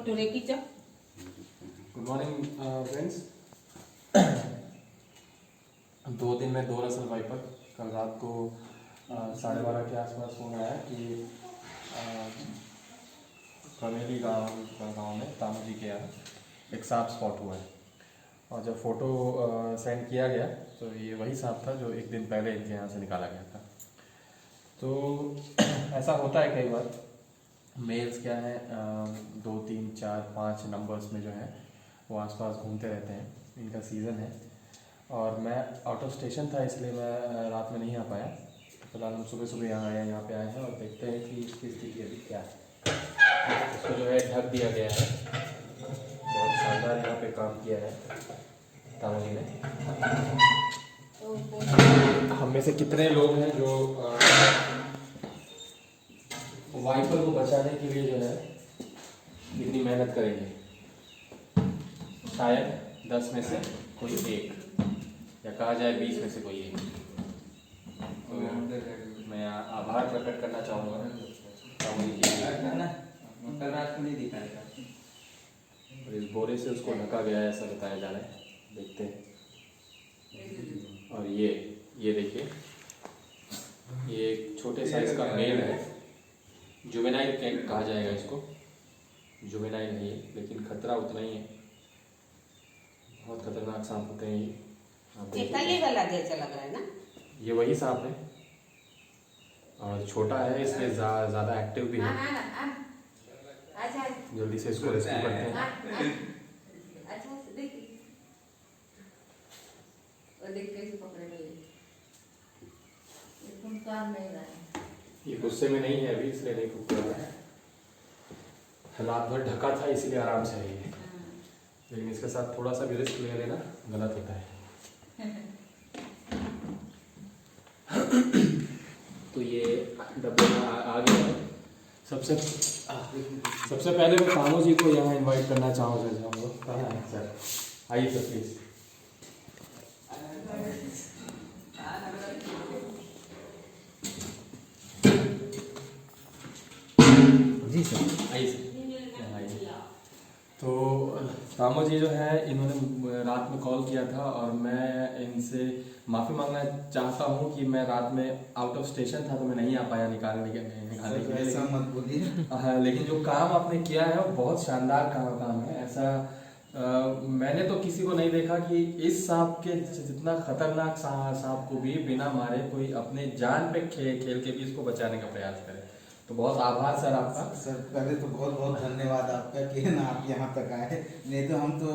Good morning friends. 2 दिन में 2 Russell viper. कल रात को 12:30 के आसपास फोन आया कि कमेली गाँव में तामू जी के यहाँ एक सांप स्पॉट हुआ है। और जब फ़ोटो सेंड किया गया तो ये वही सांप था जो एक दिन पहले इनके यहाँ से निकाला गया था। तो ऐसा होता है कई बार। मेल्स क्या है 2, 3, 4, 5 नंबर्स में जो है वो आसपास घूमते रहते हैं। इनका सीज़न है और मैं आउट ऑफ स्टेशन था इसलिए मैं रात में नहीं आ पाया। फिलहाल हम सुबह सुबह यहाँ पे आए हैं और देखते हैं कि इसकी स्थिति अभी क्या है। इसको जो है ढक दिया गया है। बहुत शानदार यहाँ पे काम किया है तामू जी ने। हम में से कितने लोग हैं जो वाइपर को बचाने के लिए जो है इतनी मेहनत करेंगे। शायद 10 में से कोई एक, या कहा जाए 20 में से कोई एक। तो मैं आभार प्रकट करना चाहूँगा तामू जी के लिए। रात को नहीं दिखाएगा। और इस बोरे से उसको ढका गया है ऐसा बताया जा रहा है। देखते हैं। और ये देखिए, ये एक छोटे साइज का मेल है। जुवेनाइल कहा जाएगा इसको। जुवेनाइल नहीं है लेकिन खतरा उतना ही है। बहुत खतरनाक सांप होते हैं ये। वाला जैसा लग रहा है ना। ये वही सांप है और छोटा है इसलिए ज़्यादा एक्टिव भी है। जल्दी से इसको रेस्क्यू करते हैं। ये गुस्से में नहीं है अभी इसलिए नहीं फूक रहा है। रात भर ढका था इसीलिए आराम से है ये। लेकिन इसके साथ थोड़ा सा भी रिस्क ले लेना गलत होता है। तो ये डब्बे में आ गया है। सबसे पहले मैं तामू जी को यहाँ इनवाइट करना चाहूँगा। हम लोग कहाँ हैं सर? आइए सर प्लीज। जी सर, आइए सर। तो तामू जी जो है इन्होंने रात में कॉल किया था और मैं इनसे माफ़ी मांगना चाहता हूँ कि मैं रात में आउट ऑफ स्टेशन था तो मैं नहीं आ पाया निकालने के लिए। ऐसा मत बोलिए। हाँ, लेकिन जो काम आपने किया है वो बहुत शानदार काम है। ऐसा मैंने तो किसी को नहीं देखा कि इस सांप के जितना खतरनाक सांप को भी बिना मारे कोई अपने जान पे खेल के भी इसको बचाने का प्रयास करे। तो बहुत आभार सर आपका। सर पहले तो बहुत बहुत धन्यवाद आपका कि ना आप यहाँ तक आए। नहीं तो हम तो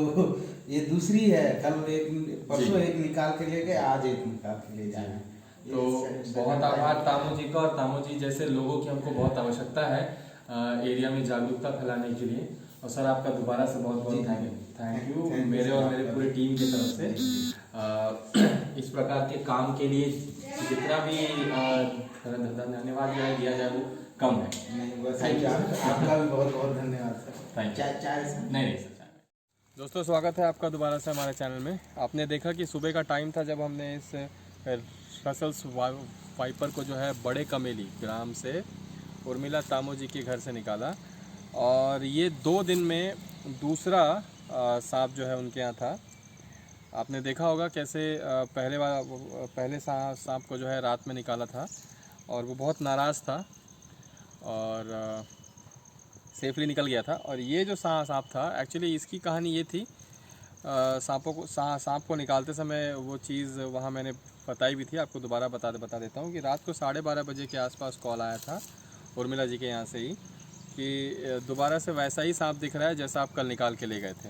ये दूसरी है, कल परसों एक निकाल के ले गए, आज एक निकाल के ले जाए। तो बहुत आभार तामू जी का। और तामू जी जैसे लोगों की हमको बहुत आवश्यकता है एरिया में जागरूकता फैलाने के लिए। और सर आपका दोबारा से बहुत बहुत थैंक यू मेरे और मेरे पूरे टीम की तरफ से। इस प्रकार के काम के लिए जितना भी धन्यवाद दिया जाए वो कम है। आपका भी बहुत बहुत धन्यवाद सर। चाय नहीं सर। दोस्तों स्वागत है आपका दोबारा से हमारे चैनल में। आपने देखा कि सुबह का टाइम था जब हमने इस रसल्स वाइपर को जो है बड़े कमेली ग्राम से उर्मिला तामू जी के घर से निकाला। और ये 2 दिन में दूसरा सांप जो है उनके यहाँ था। आपने देखा होगा कैसे पहले सांप को जो है रात में निकाला था और वो बहुत नाराज़ था और सेफली निकल गया था। और ये जो सांप था एक्चुअली इसकी कहानी ये थी। सांप को निकालते समय वो चीज़ वहाँ मैंने बताई भी थी, आपको दोबारा बता देता हूँ कि रात को 12:30 बजे के आसपास कॉल आया था उर्मिला जी के यहाँ से ही कि दोबारा से वैसा ही सांप दिख रहा है जैसा आप कल निकाल के ले गए थे।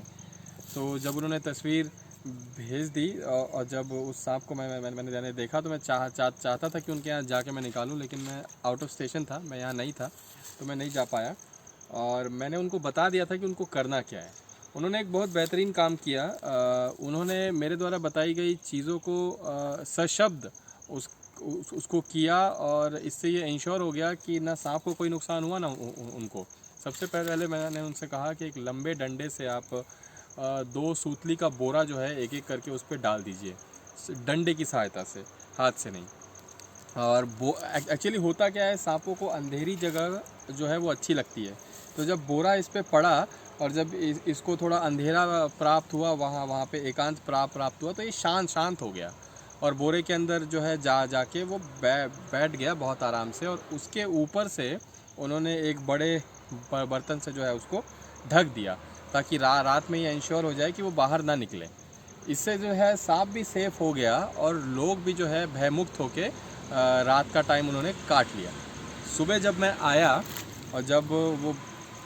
तो जब उन्होंने तस्वीर भेज दी और जब उस सांप को मैंने देखा तो मैं चाहता था कि उनके यहाँ जाके मैं निकालूं, लेकिन मैं आउट ऑफ स्टेशन था, मैं यहाँ नहीं था तो मैं नहीं जा पाया। और मैंने उनको बता दिया था कि उनको करना क्या है। उन्होंने एक बहुत बेहतरीन काम किया। उन्होंने मेरे द्वारा बताई गई चीज़ों को सशब्द उसको किया और इससे ये इंश्योर हो गया कि ना सांप को कोई नुकसान हुआ ना उनको। सबसे पहले मैंने उनसे कहा कि एक लंबे डंडे से आप 2 सूतली का बोरा जो है एक एक करके उस पर डाल दीजिए डंडे की सहायता से, हाथ से नहीं। और वो एक्चुअली होता क्या है, सांपों को अंधेरी जगह जो है वो अच्छी लगती है। तो जब बोरा इस पर पड़ा और जब इसको थोड़ा अंधेरा प्राप्त हुआ, वहाँ पे एकांत प्राप्त हुआ, तो ये शांत हो गया और बोरे के अंदर जो है जाके वो बैठ गया बहुत आराम से। और उसके ऊपर से उन्होंने एक बड़े बर्तन से जो है उसको ढक दिया, ताकि रात में ये इंश्योर हो जाए कि वो बाहर ना निकले। इससे जो है सांप भी सेफ हो गया और लोग भी जो है भयमुक्त होके रात का टाइम उन्होंने काट लिया। सुबह जब मैं आया और जब वो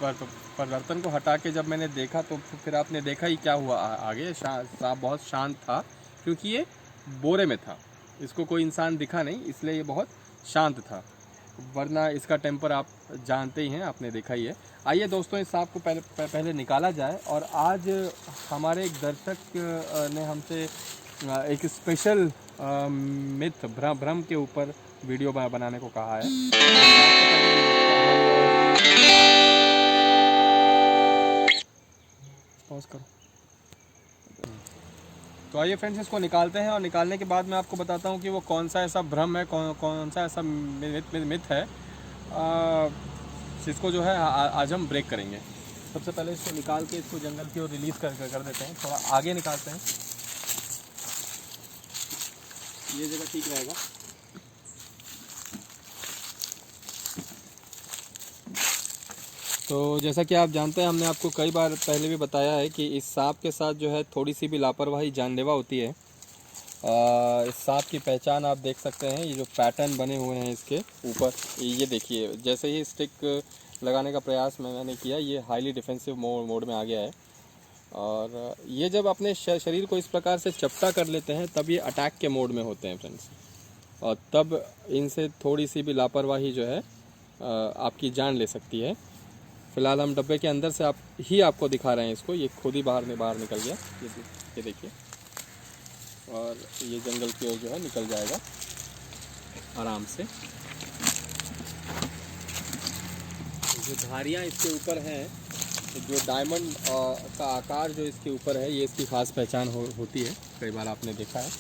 बर्तन को हटा के जब मैंने देखा, तो फिर आपने देखा ही क्या हुआ आगे। सांप बहुत शांत था, क्योंकि ये बोरे में था, इसको कोई इंसान दिखा नहीं, इसलिए ये बहुत शांत था। वरना इसका टेम्पर आप जानते ही हैं, आपने देखा ही है। आइए दोस्तों, इस सांप को पहले निकाला जाए। और आज हमारे एक दर्शक ने हमसे एक स्पेशल मिथ भ्रम के ऊपर वीडियो बनाने को कहा है। पॉज करो। तो आइए फ्रेंड्स, इसको निकालते हैं और निकालने के बाद मैं आपको बताता हूँ कि वो कौन सा ऐसा भ्रम है, कौन सा ऐसा मिथ है जिसको जो है आज हम ब्रेक करेंगे। सबसे पहले इसको निकाल के इसको जंगल की ओर रिलीज़ कर देते हैं। थोड़ा आगे निकालते हैं, ये जगह ठीक रहेगा। तो जैसा कि आप जानते हैं, हमने आपको कई बार पहले भी बताया है कि इस सांप के साथ जो है थोड़ी सी भी लापरवाही जानलेवा होती है। इस सांप की पहचान आप देख सकते हैं, ये जो पैटर्न बने हुए हैं इसके ऊपर, ये देखिए। जैसे ही स्टिक लगाने का प्रयास मैंने किया, ये हाईली डिफेंसिव मोड में आ गया है। और ये जब अपने शरीर को इस प्रकार से चपटा कर लेते हैं, तब ये अटैक के मोड में होते हैं फ्रेंड्स। और तब इनसे थोड़ी सी भी लापरवाही जो है आपकी जान ले सकती है। फ़िलहाल हम डब्बे के अंदर से आपको दिखा रहे हैं इसको। ये खुद ही बाहर निकल गया, ये देखिए। और ये जंगल की ओर जो है निकल जाएगा आराम से। जो धारियाँ इसके ऊपर हैं, तो जो डायमंड का आकार जो इसके ऊपर है, ये इसकी खास पहचान होती है, कई बार आपने देखा है।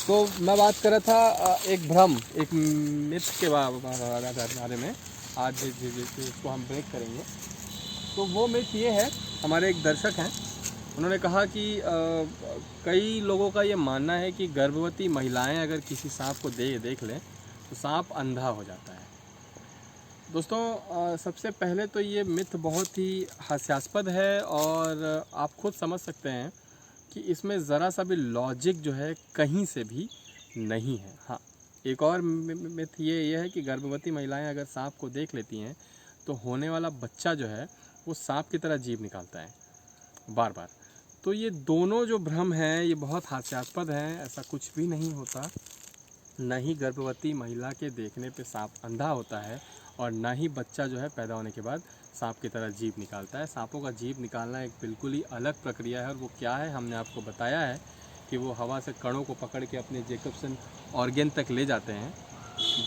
तो मैं बात कर रहा था एक भ्रम, एक मिथ के बारे में। आज जिसको हम ब्रेक करेंगे, तो वो मिथ ये है। हमारे एक दर्शक हैं, उन्होंने कहा कि कई लोगों का ये मानना है कि गर्भवती महिलाएं अगर किसी सांप को देख लें, तो सांप अंधा हो जाता है। दोस्तों, सबसे पहले तो ये मिथ बहुत ही हास्यास्पद है और आप खुद समझ सकते हैं कि इसमें ज़रा सा भी लॉजिक जो है कहीं से भी नहीं है। हाँ, एक और मिथ ये है कि गर्भवती महिलाएं अगर सांप को देख लेती हैं, तो होने वाला बच्चा जो है वो सांप की तरह जीभ निकालता है बार बार। तो ये दोनों जो भ्रम हैं, ये बहुत हास्यास्पद हैं। ऐसा कुछ भी नहीं होता। न ही गर्भवती महिला के देखने पे सांप अंधा होता है, और ना ही बच्चा जो है पैदा होने के बाद सांप की तरह जीभ निकालता है। सांपों का जीभ निकालना एक बिल्कुल ही अलग प्रक्रिया है, और वो क्या है हमने आपको बताया है कि वो हवा से कणों को पकड़ के अपने जैकबसन ऑर्गन तक ले जाते हैं,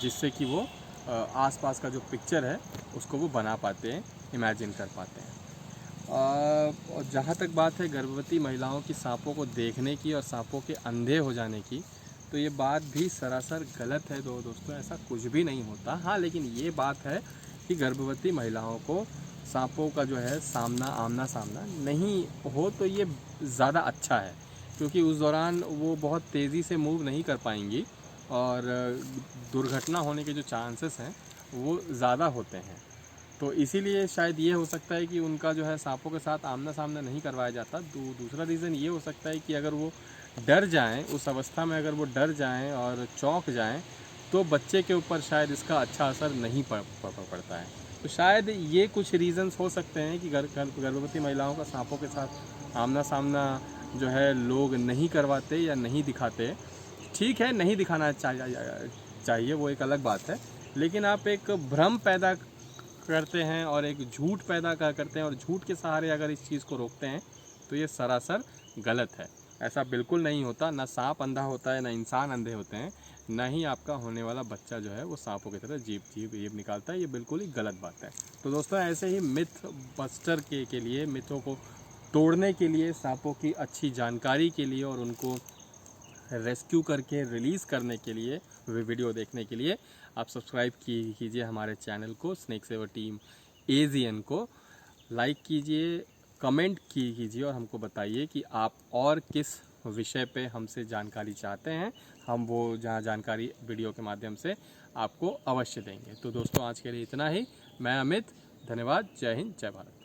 जिससे कि वो आसपास का जो पिक्चर है उसको वो बना पाते हैं, इमेजिन कर पाते हैं। और जहाँ तक बात है गर्भवती महिलाओं की सांपों को देखने की और सांपों के अंधे हो जाने की, तो ये बात भी सरासर गलत है। दोस्तों, ऐसा कुछ भी नहीं होता। हाँ, लेकिन ये बात है कि गर्भवती महिलाओं को सांपों का जो है आमना सामना नहीं हो तो ये ज़्यादा अच्छा है, क्योंकि उस दौरान वो बहुत तेज़ी से मूव नहीं कर पाएंगी और दुर्घटना होने के जो चांसेस हैं वो ज़्यादा होते हैं। तो इसीलिए शायद ये हो सकता है कि उनका जो है सांपों के साथ आमना सामना नहीं करवाया जाता। दूसरा रीज़न ये हो सकता है कि अगर वो डर जाएं, उस अवस्था में अगर वो डर जाएं और चौंक जाएं, तो बच्चे के ऊपर शायद इसका अच्छा असर नहीं पड़ता है। तो शायद ये कुछ रीज़न्स हो सकते हैं कि गर्भवती महिलाओं का सांपों के साथ आमना सामना जो है लोग नहीं करवाते या नहीं दिखाते। ठीक है, नहीं दिखाना चाहिए, वो एक अलग बात है। लेकिन आप एक भ्रम पैदा करते हैं और एक झूठ पैदा करते हैं, और झूठ के सहारे अगर इस चीज़ को रोकते हैं, तो ये सरासर गलत है। ऐसा बिल्कुल नहीं होता। ना सांप अंधा होता है, ना इंसान अंधे होते हैं, ना ही आपका होने वाला बच्चा जो है वो सांपों की तरह जीभ निकालता है। ये बिल्कुल ही गलत बात है। तो दोस्तों, ऐसे ही मिथ बस्टर के लिए, मिथों को तोड़ने के लिए, सांपों की अच्छी जानकारी के लिए और उनको रेस्क्यू करके रिलीज़ करने के लिए, वीडियो देखने के लिए आप सब्सक्राइब कीजिए हमारे चैनल को, स्नेक सेवर टीम AZN को। लाइक कीजिए, कमेंट कीजिए और हमको बताइए कि आप और किस विषय पे हमसे जानकारी चाहते हैं। हम वो जहाँ जानकारी वीडियो के माध्यम से आपको अवश्य देंगे। तो दोस्तों आज के लिए इतना ही। मैं अमित, धन्यवाद। जय हिंद, जय भारत।